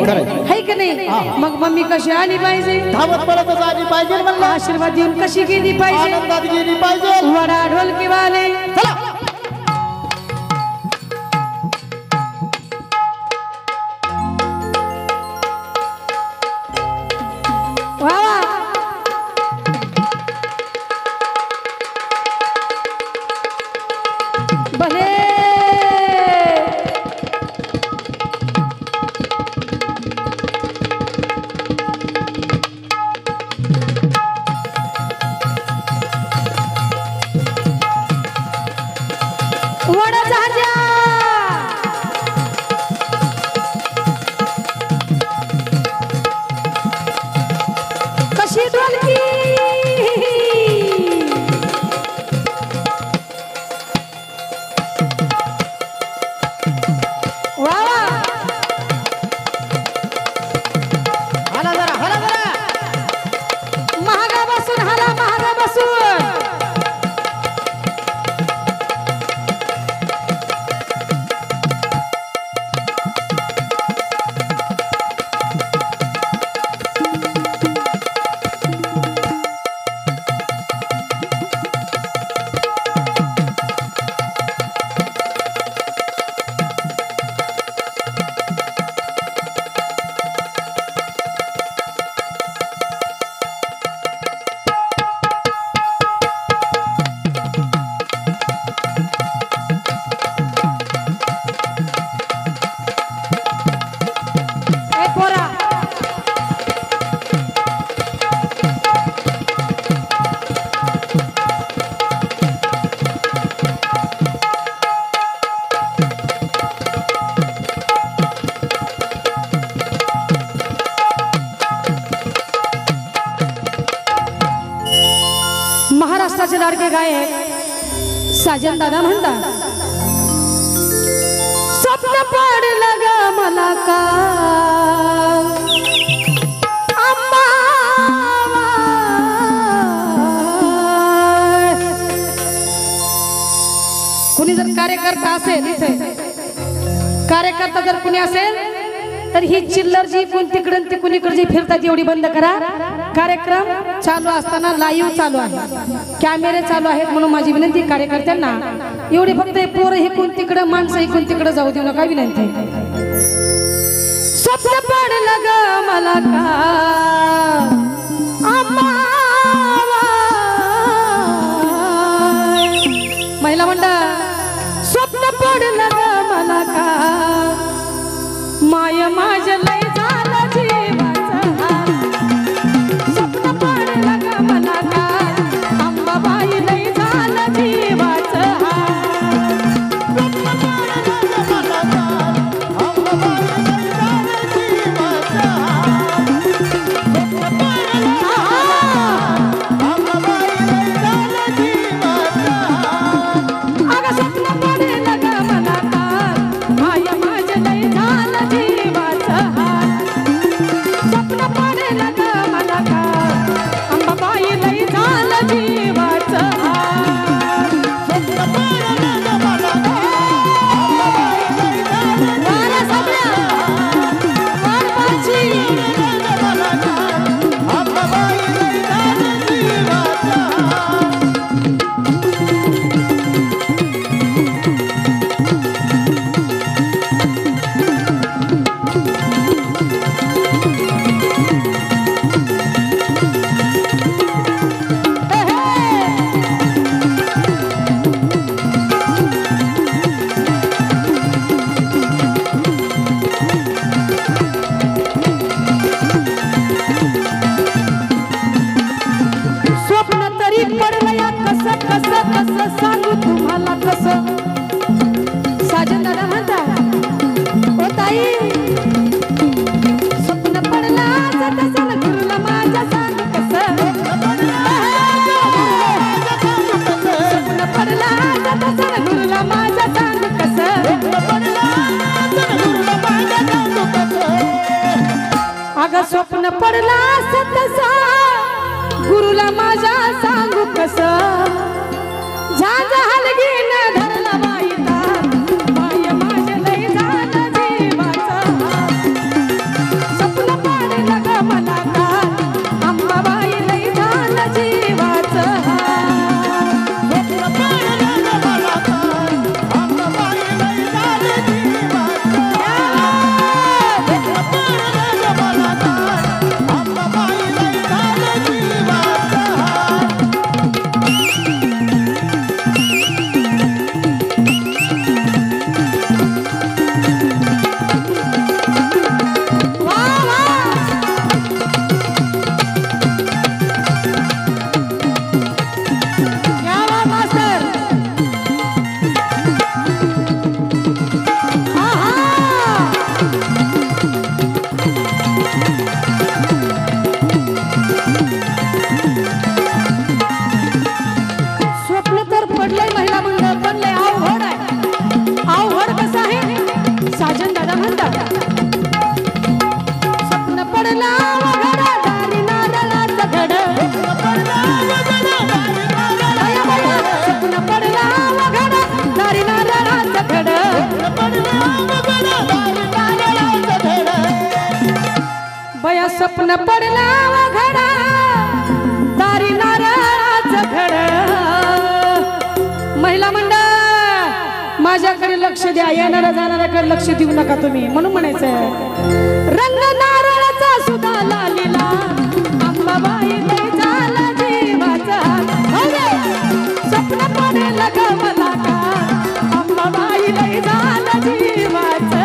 है की नाही? मग मम्मी कशी आली पाहिजे? धावत पळतच आली पाहिजे म्हणलं. आशीर्वाद देऊन कशी गेली पाहिजे? आनंदात गेली पाहिजे. वडा ढोलकीवाले चला. वा वा. भले वडा झाजा कशी ढोलकी वा वा. हाला जरा हाला जरा. महागा बसून हाला महागा बसून महाराष्ट्राचे लाडके गायक साजन दादा म्हणतात, स्वप्न पडलं ग मला का आंबा. कुणी जर कार्यकर्ता असेल इथे, कार्यकर्ता जर कुणी असेल तर ही चिल्लर जी कोण तिकडून ती कुणीकडे जी फिरतात एवढी बंद करा. कार्यक्रम चालू असताना लाईव्ह चालू आहे, कॅमेरे चालू आहेत, म्हणून माझी विनंती कार्यकर्त्यांना एवढी फक्त पोरं हे कोण तिकडं माणसं हे कोण तिकडं जाऊ देऊ नका विनंती. स्वप्न पडलं ग मला का महिला मंडळ, स्वप्न पडलं ग मला का माय माझ्या लय झालं जीवाचं हाल. स्वप्न पडलं ग मला का अंबाबाई लय झालं जीवाचं हाल. स्वप्न पडलं ग मला का अंबाबाई लय झालं जीवाचं हाल. स्वप्न पडलं अंबाबाई लय झालं जीवाचं हाल. अगं स्वप्न पडलं ग मला का माय माझ्या लय झालं जीवाचं हाल. स्वप्न पडलं ग मला का अंबाबाई लय झालं जीवाचं हाल. स्वप्न पडलं ग मला का अंबाबाई लय झालं वारा सगळ्या वारपाची मला का अंबाबाई लय झालं जीवाचं हाल. स्वप्न तरी पडलं या कसं कसं कसं सांगू तुम्हाला कसं. साजन दादा म्हणता, ओ ताई स्वप्न पडला तसं गुरुला माझ्या सांगू कसं. स्वप्न पडला तसं गुरुला माझ्या सांगू कसं. अगं स्वप्न पडला तसं गुरुला माझ्या सांगू कसं. झाज हलगी न धरला बाईता माय माझ्या लय झालं जीवाचं हाल. स्वप्न पडला घडा दारी नारळाचं घड. महिला मंडळ माझ्याकडे लक्ष द्या, येणाऱ्या जाणाऱ्याकडे लक्ष देऊ नका तुम्ही. म्हणून म्हणायचं रंग नारळाचा सुद्धा लालीला अंबाबाई लय झाला जीवाचा. स्वप्न पडेल ग मला का अंबाबाई लय झाला जीवाचा.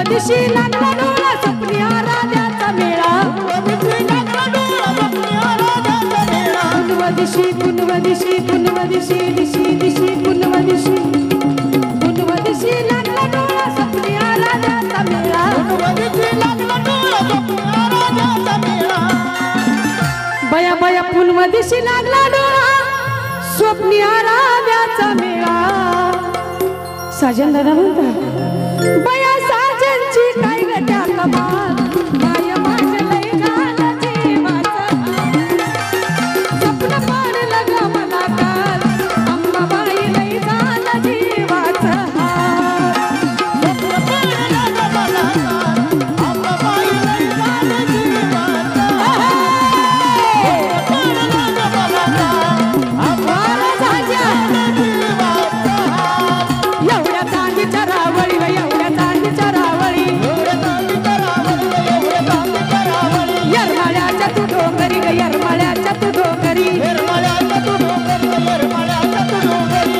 दिशी लागला डोळा स्वप्नी राजाचा मेळा. कुणवदिशी कुणवदिशी कुणवदिशी दिशी दिशी कुणवदिशी कुणवदिशी लागला डोळा स्वप्नी राजाचा मेळा. बया बया कुणवदिशी लागला डोळा स्वप्नी राजाचा मेळा. साजन दादा म्हणता बया साजनची काय गट्या कमाल माय माझं लय झालं जीवाचं. स्वप्न पडलं ग मला काल अंबाबाई लय झालं जीवाचं. एवढ्या चांदीच्या रावळी व एवढ्या चांदीच्या रावळी यरमाळ्याच्या तू डोंगरी ग यरमाळ्याच्या तू डोंगरी.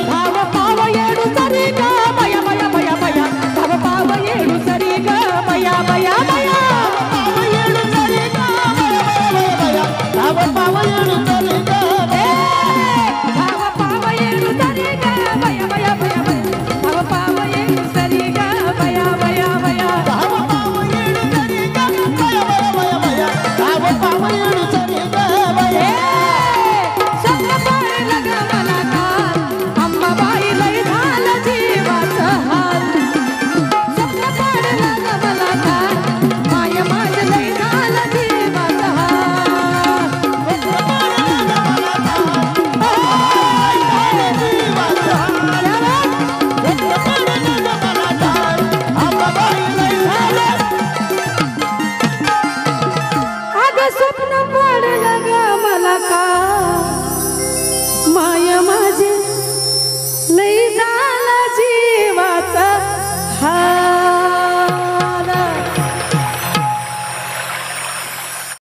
धाव पाव येडू सरी ग बया बया बया बया धाव पाव येडू सरी ग बया बया बया. धाव पाव येडू सरी ग बया बया बया धाव पाव येडू सरी ग बया बया बया. स्वप्न पडलं ग मला काल अंबाबाई लय झालं जीवाचं हाल. स्वप्न पडलं ग मला काल माय माझं लय झालं जीवाचं हाल. अगं स्वप्न पडलं ग मला काल